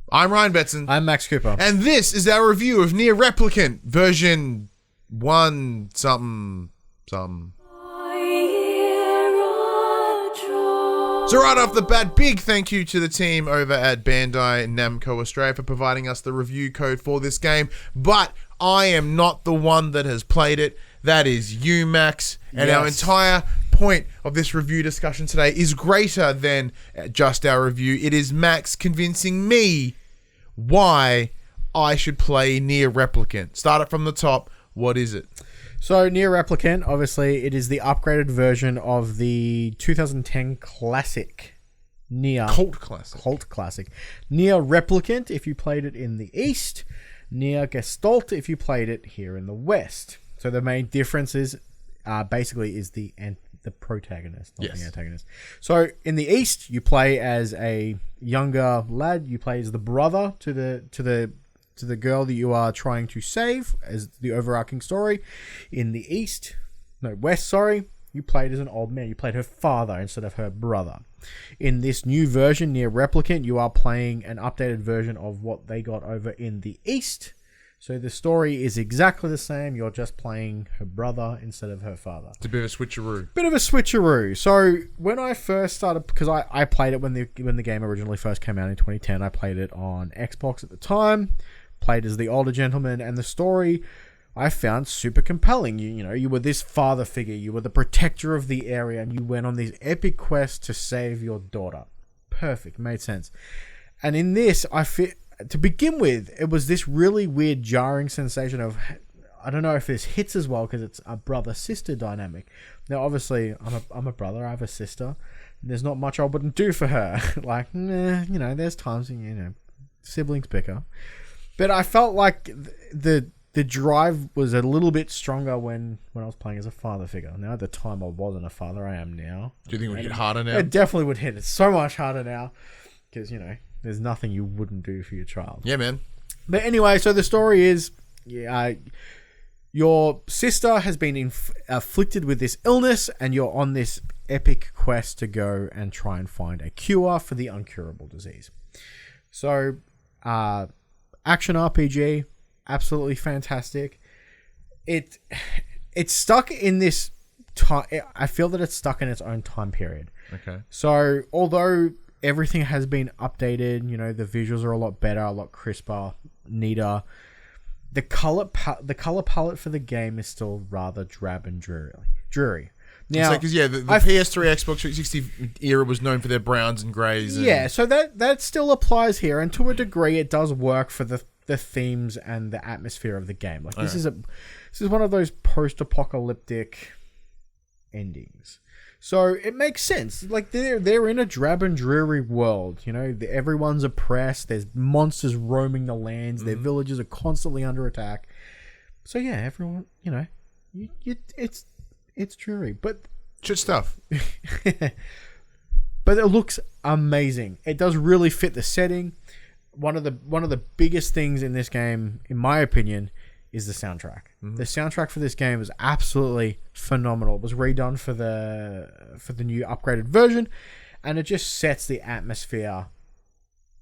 I'm Ryan Betson. I'm Max Cooper. And this is our review of NieR Replicant version 1 something. So right off the bat, big thank you to the team over at Bandai Namco Australia for providing us the review code for this game. But I am not the one that has played it. That is you, Max. And our entire point of this review discussion today is greater than just our review. It is Max convincing me why I should play NieR Replicant. Start it from the top. What is it? So, NieR Replicant, obviously, it is the upgraded version of the 2010 classic NieR. Cult classic. NieR Replicant, if you played it in the East. NieR Gestalt, if you played it here in the West. So, the main difference is, basically, is the protagonist, not the antagonist. So, in the East, you play as a younger lad. You play as the brother to the girl that you are trying to save as the overarching story. In the West, you played as an old man. You played her father instead of her brother. In this new version, NieR Replicant, you are playing an updated version of what they got over in the East. So the story is exactly the same. You're just playing her brother instead of her father. It's a bit of a switcheroo. So when I first started, because I played it when the game originally first came out in 2010, I played it on Xbox at the time. Played as the older gentleman, and the story I found super compelling. You were this father figure, you were the protector of the area, and you went on these epic quests to save your daughter. Perfect, made sense. And in this, to begin with, it was this really weird, jarring sensation of, I don't know if this hits as well because it's a brother-sister dynamic. Now, obviously, I'm a brother, I have a sister. There's not much I wouldn't do for her. Like, there's times when, siblings bicker. But I felt like the drive was a little bit stronger when I was playing as a father figure. Now, at the time, I wasn't a father. I am now. Do you think it would hit harder now? It definitely would hit. It's so much harder now because, there's nothing you wouldn't do for your child. Yeah, man. But anyway, so the story is, your sister has been afflicted with this illness, and you're on this epic quest to go and try and find a cure for the uncurable disease. So, action RPG, absolutely fantastic. It's stuck in this time. I feel that it's stuck in its own time period. Okay. So although everything has been updated, the visuals are a lot better, a lot crisper, neater. The color palette for the game is still rather drab and dreary. Now, because the PS3, Xbox 360 era was known for their browns and greys. So that still applies here, and to a degree, it does work for the themes and the atmosphere of the game. Like this is one of those post-apocalyptic endings, so it makes sense. Like they're in a drab and dreary world. Everyone's oppressed. There's monsters roaming the lands. Their villages are constantly under attack. So yeah, everyone, it's dreary, but shit stuff. But it looks amazing. It does really fit the setting. One of the biggest things in this game, in my opinion, is the soundtrack. The soundtrack for this game is absolutely phenomenal. It was redone for the new upgraded version, and it just sets the atmosphere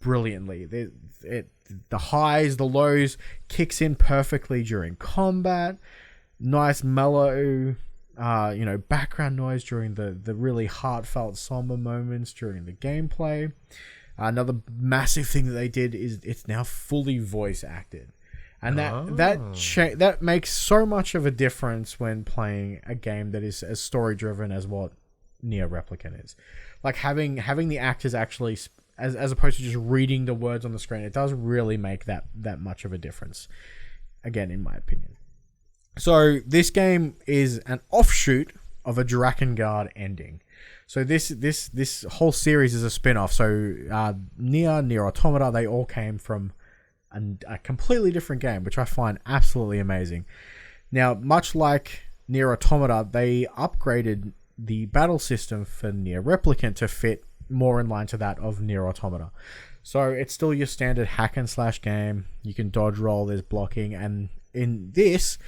brilliantly. The highs, the lows, kicks in perfectly during combat. Nice mellow background noise during the really heartfelt somber moments during the gameplay. Another massive thing that they did is it's now fully voice acted, and that makes so much of a difference when playing a game that is as story driven as what NieR Replicant is. Like having the actors actually, as opposed to just reading the words on the screen, it does really make that much of a difference. Again, in my opinion. So this game is an offshoot of a Drakengard ending. So this whole series is a spin-off. So NieR Automata, they all came from a completely different game, which I find absolutely amazing. Now, much like NieR Automata, they upgraded the battle system for NieR Replicant to fit more in line to that of NieR Automata. So it's still your standard hack and slash game. You can dodge roll, there's blocking, and in this,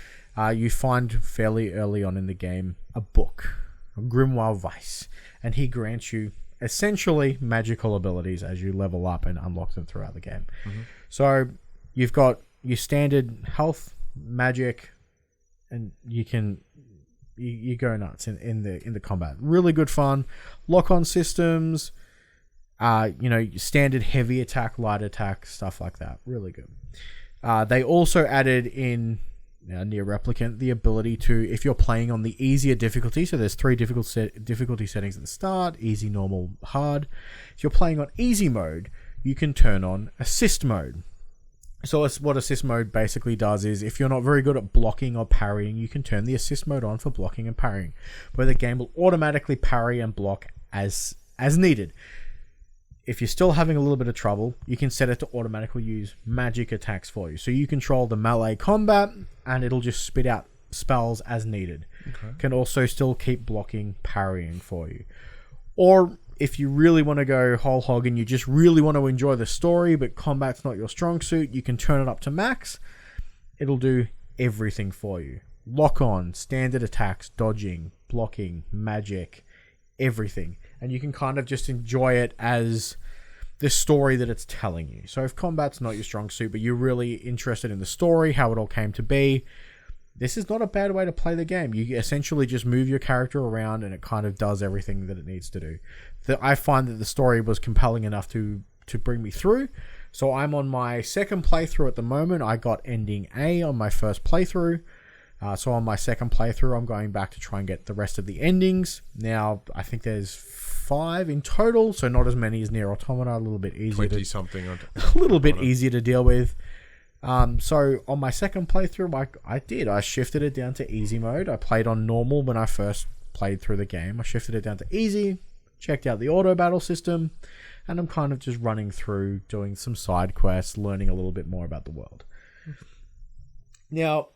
you find fairly early on in the game a book, Grimoire Weiss, and he grants you essentially magical abilities as you level up and unlock them throughout the game. So you've got your standard health, magic, and you go nuts in the combat. Really good fun. Lock-on systems, standard heavy attack, light attack, stuff like that. Really good. They also added in NieR Replicant the ability to, if you're playing on the easier difficulty, so there's 3 difficulty settings at the start: easy, normal, hard. If you're playing on easy mode, you can turn on assist mode. So what assist mode basically does is, if you're not very good at blocking or parrying, you can turn the assist mode on for blocking and parrying, where the game will automatically parry and block as needed. If you're still having a little bit of trouble, you can set it to automatically use magic attacks for you. So you control the melee combat, and it'll just spit out spells as needed. Okay. Can also still keep blocking, parrying for you. Or if you really want to go whole hog and you just really want to enjoy the story, but combat's not your strong suit, you can turn it up to max. It'll do everything for you. Lock on, standard attacks, dodging, blocking, magic, everything. And you can kind of just enjoy it as the story that it's telling you. So if combat's not your strong suit, but you're really interested in the story, how it all came to be, this is not a bad way to play the game. You essentially just move your character around and it kind of does everything that it needs to do. I find that the story was compelling enough to bring me through. So I'm on my second playthrough at the moment. I got ending A on my first playthrough. So on my second playthrough, I'm going back to try and get the rest of the endings. Now, I think there's 5 in total, so not as many as NieR Automata, a little bit easier. 20-something. A little bit easier to deal with. So on my second playthrough, I shifted it down to easy mode. I played on normal when I first played through the game. I shifted it down to easy, checked out the auto battle system, and I'm kind of just running through, doing some side quests, learning a little bit more about the world. Now,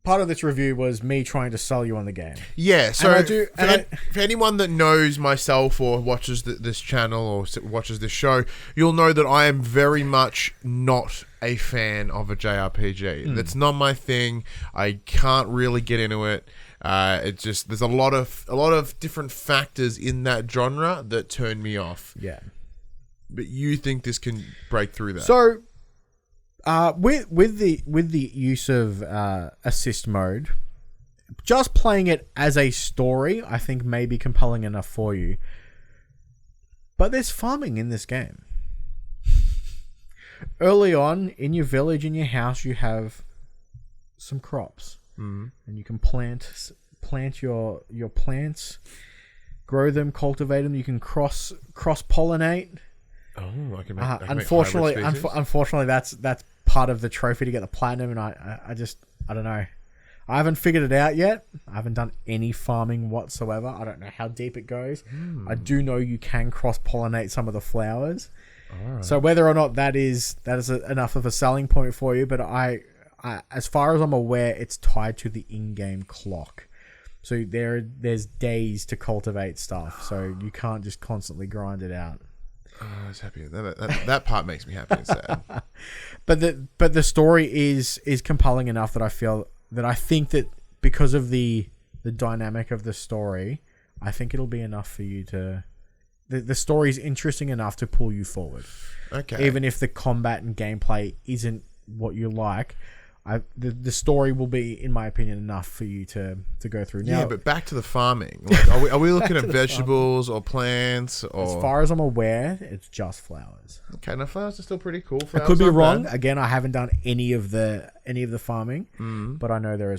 part of this review was me trying to sell you on the game. Yeah, so for anyone that knows myself or watches this channel or watches this show, you'll know that I am very much not a fan of a JRPG. That's not my thing. I can't really get into it. It's just, there's a lot of different factors in that genre that turn me off. Yeah. But you think this can break through that? So, with the use of assist mode, just playing it as a story, I think may be compelling enough for you. But there's farming in this game. Early on, in your village, in your house, you have some crops. And you can plant your plants, grow them, cultivate them. You can cross pollinate. Oh, I can make. Unfortunately, that's part of the trophy to get the platinum, and I don't know. I haven't figured it out yet. I haven't done any farming whatsoever. I don't know how deep it goes. I do know you can cross pollinate some of the flowers. Right. So whether or not that is enough of a selling point for you, but I as far as I'm aware, it's tied to the in-game clock. So there's days to cultivate stuff. So you can't just constantly grind it out. Oh, I was happy. That part makes me happy and sad. But the story is compelling enough that I think that because of the dynamic of the story, I think it'll be enough for you to. The story is interesting enough to pull you forward. Okay. Even if the combat and gameplay isn't what you like, the story will be, in my opinion, enough for you to go through. Now, yeah, but back to the farming. Like, are we looking at vegetables or plants? Or... As far as I'm aware, it's just flowers. Okay, now flowers are still pretty cool. I could be wrong. Again, I haven't done any of the farming, but I know there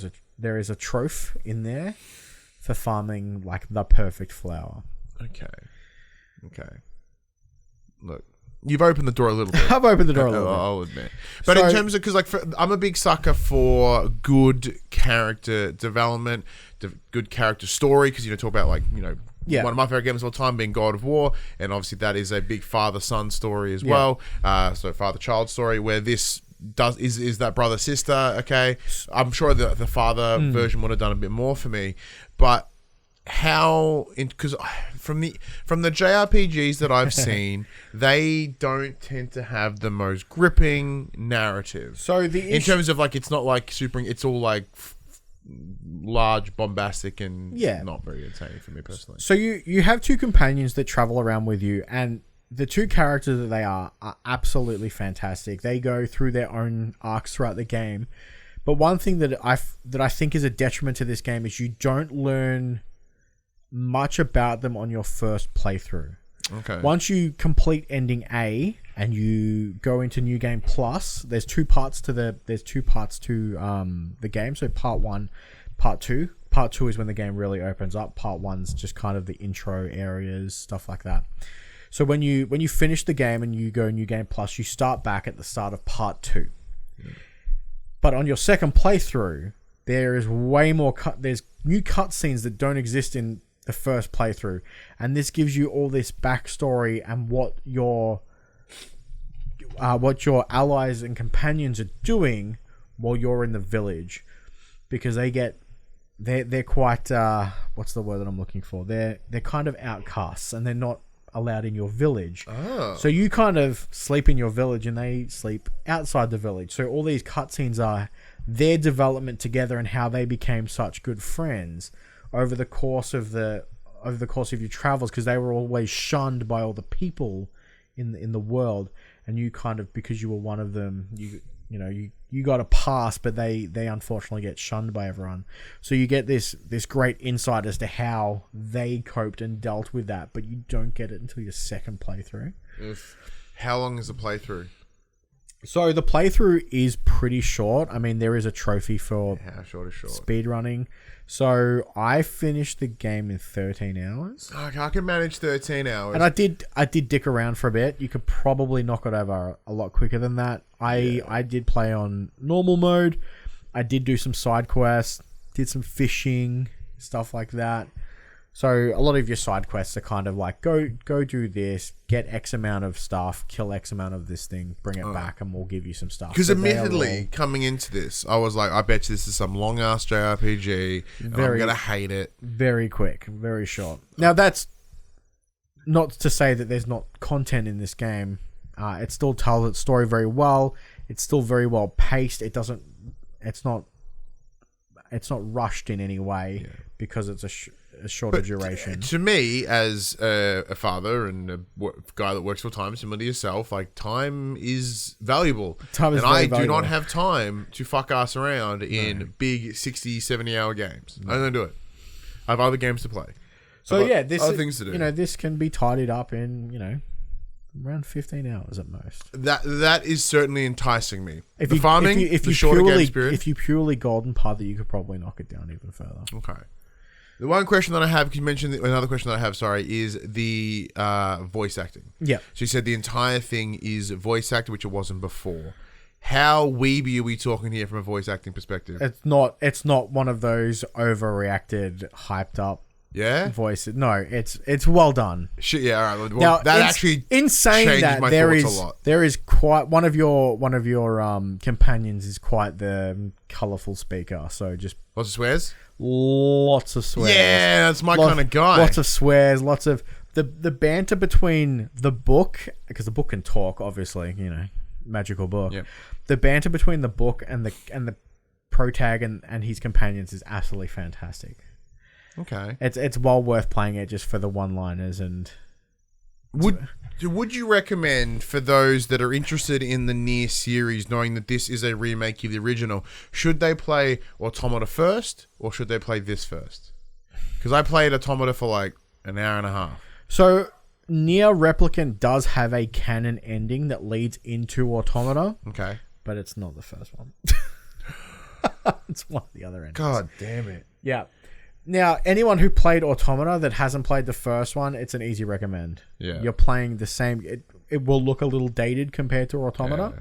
is a trophy in there for farming like the perfect flower. Okay. Look, you've opened the door a little bit. I've opened the door a little bit. I'll admit. But in terms of, because I'm a big sucker for good character development, good character story, because talk about one of my favorite games of all time being God of War, and obviously that is a big father-son story as well. So father-child story, where this is that brother-sister. Okay, I'm sure the father version would have done a bit more for me, but because from the JRPGs that I've seen, they don't tend to have the most gripping narrative. So in terms of it's not like it's all like large, bombastic, and Yeah. not very entertaining for me personally. So you have two companions that travel around with you, and the two characters that they are absolutely fantastic. They go through their own arcs throughout the game. But one thing that I think is a detriment to this game is you don't learn much about them on your first playthrough. Okay. Once you complete ending A and you go into New Game Plus, there's two parts to the game. So part 1, part 2. Part 2 is when the game really opens up. Part 1's just kind of the intro areas, stuff like that. So when you finish the game and you go New Game Plus, you start back at the start of part 2. But on your second playthrough, there is way more there's new cutscenes that don't exist in the first playthrough, and this gives you all this backstory and what your allies and companions are doing while you're in the village, because they're quite what's the word that I'm looking for? They're kind of outcasts, and they're not allowed in your village. Oh. So you kind of sleep in your village and they sleep outside the village. So all these cutscenes are their development together and how they became such good friends over the course of your travels, because they were always shunned by all the people in the world, and you kind of, because you were one of them, you got a pass, but they unfortunately get shunned by everyone. So you get this great insight as to how they coped and dealt with that, but you don't get it until your second playthrough. How long is the playthrough? So the playthrough is pretty short. I mean, there is a trophy for How short is short? speedrunning. So I finished the game in 13 hours. Okay, I can manage 13 hours. And I did dick around for a bit. You could probably knock it over a lot quicker than that. I did play on normal mode. I did do some side quests, did some fishing, stuff like that. So a lot of your side quests are kind of like, go do this, get X amount of stuff, kill X amount of this thing, bring it back, and we'll give you some stuff. Because admittedly, coming into this, I was like, I bet you this is some long-ass JRPG, and I'm going to hate it. Very quick, very short. Now, that's not to say that there's not content in this game. It still tells its story very well. It's still very well paced. It's not rushed in any way because it's a shorter duration. To me, as a father and a guy that works full time, similar to yourself, like, time is valuable. I do not have time to fuck ass around in big 60, 70 hour games. I don't do it. I have other games to play. So this other things to do. This can be tidied up in around 15 hours at most. That is certainly enticing me. If the shorter game period. If you purely golden path it, you could probably knock it down even further. Okay. The one question that I have, because you mentioned another question that I have, is the voice acting. Yeah. So you said the entire thing is voice acted, which it wasn't before. How weeby are we talking here from a voice acting perspective? It's not one of those overreacted, hyped up voices. No, it's well done. Shit, yeah, all right. Well, now, that actually in saying changed that, my there thoughts a lot. There is quite one of your companions is quite the colourful speaker. So just lots of swears. Lots of swears. Yeah, that's my kind of guy. Lots of swears. Lots of the banter between the book, because the book can talk, obviously, magical book. Yep. The banter between the book and the protag and his companions is absolutely fantastic. Okay. It's well worth playing it just for the one-liners. And would you recommend, for those that are interested in the NieR series, knowing that this is a remake of the original, should they play Automata first or should they play this first? Because I played Automata for like an hour and a half. So NieR Replicant does have a canon ending that leads into Automata. Okay. But it's not the first one. It's one of the other endings. God damn it. Yeah. Now, anyone who played Automata that hasn't played the first one, it's an easy recommend. Yeah. You're playing the same. It will look a little dated compared to Automata,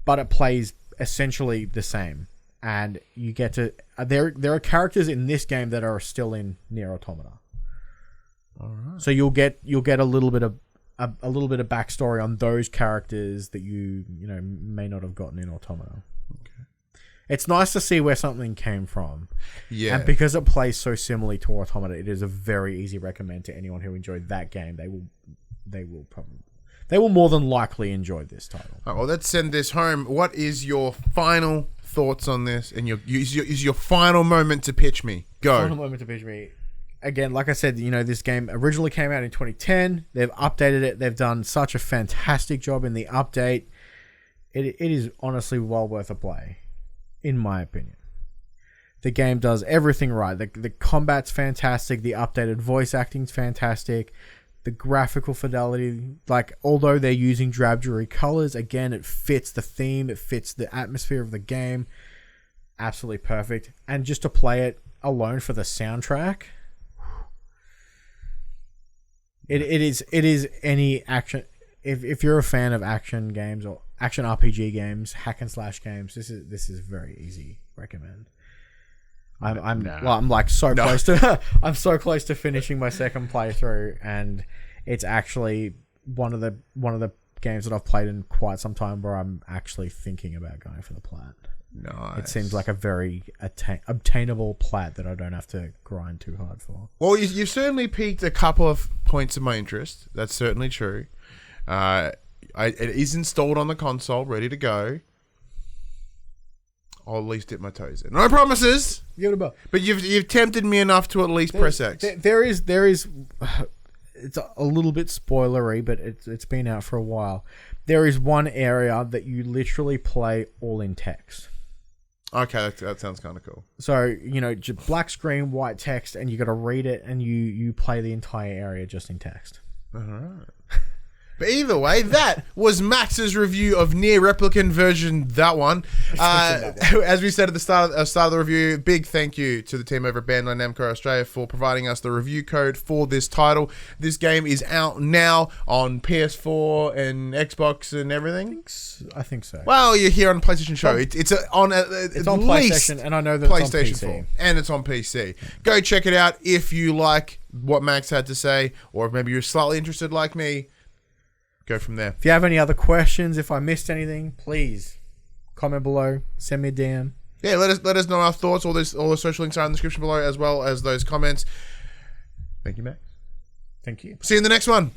but it plays essentially the same. And you get to... There are characters in this game that are still in NieR Automata. All right. So you'll get a little bit of backstory on those characters that you may not have gotten in Automata. It's nice to see where something came from. Yeah. And because it plays so similarly to Automata, it is a very easy recommend to anyone who enjoyed that game. They will more than likely enjoy this title. All right, well, let's send this home. What is your final thoughts on this, and is your final moment to pitch me. Go. Final moment to pitch me. Again, like I said, this game originally came out in 2010. They've updated it. They've done such a fantastic job in the update. It is honestly well worth a play, in my opinion. The game does everything right. The combat's fantastic. The updated voice acting's fantastic. The graphical fidelity, although they're using drab-dreary colors, again, it fits the theme. It fits the atmosphere of the game. Absolutely perfect. And just to play it alone for the soundtrack, it is any action. If you're a fan of action games or action RPG games, hack and slash games, this is very easy. Recommend. I'm close to I'm so close to finishing my second playthrough, and it's actually one of the games that I've played in quite some time where I'm actually thinking about going for the plat. Nice. It seems like a very obtainable plat that I don't have to grind too hard for. Well, you've certainly piqued a couple of points of my interest. That's certainly true. It is installed on the console, ready to go. I'll at least dip my toes in. No promises. Give it a bell. But you've tempted me enough to at least press X. There is. It's a little bit spoilery, but it's been out for a while. There is one area that you literally play all in text. Okay, that sounds kind of cool. So just black screen, white text, and you got to read it, and you play the entire area just in text. All right. But either way, that was Max's review of NieR Replicant version that one. As we said at the start of the review, big thank you to the team over at Bandai Namco Australia for providing us the review code for this title. This game is out now on PS4 and Xbox and everything. I think so. Well, you're here on the PlayStation show. It's on PlayStation, and I know that PlayStation it's on PC. 4, and it's on PC. Go check it out if you like what Max had to say, or if maybe you're slightly interested like me. Go from there. If you have any other questions, if I missed anything, please comment below. Send me a DM. Yeah, let us know our thoughts. All the social links are in the description below, as well as those comments. Thank you, Max. Thank you. See you in the next one.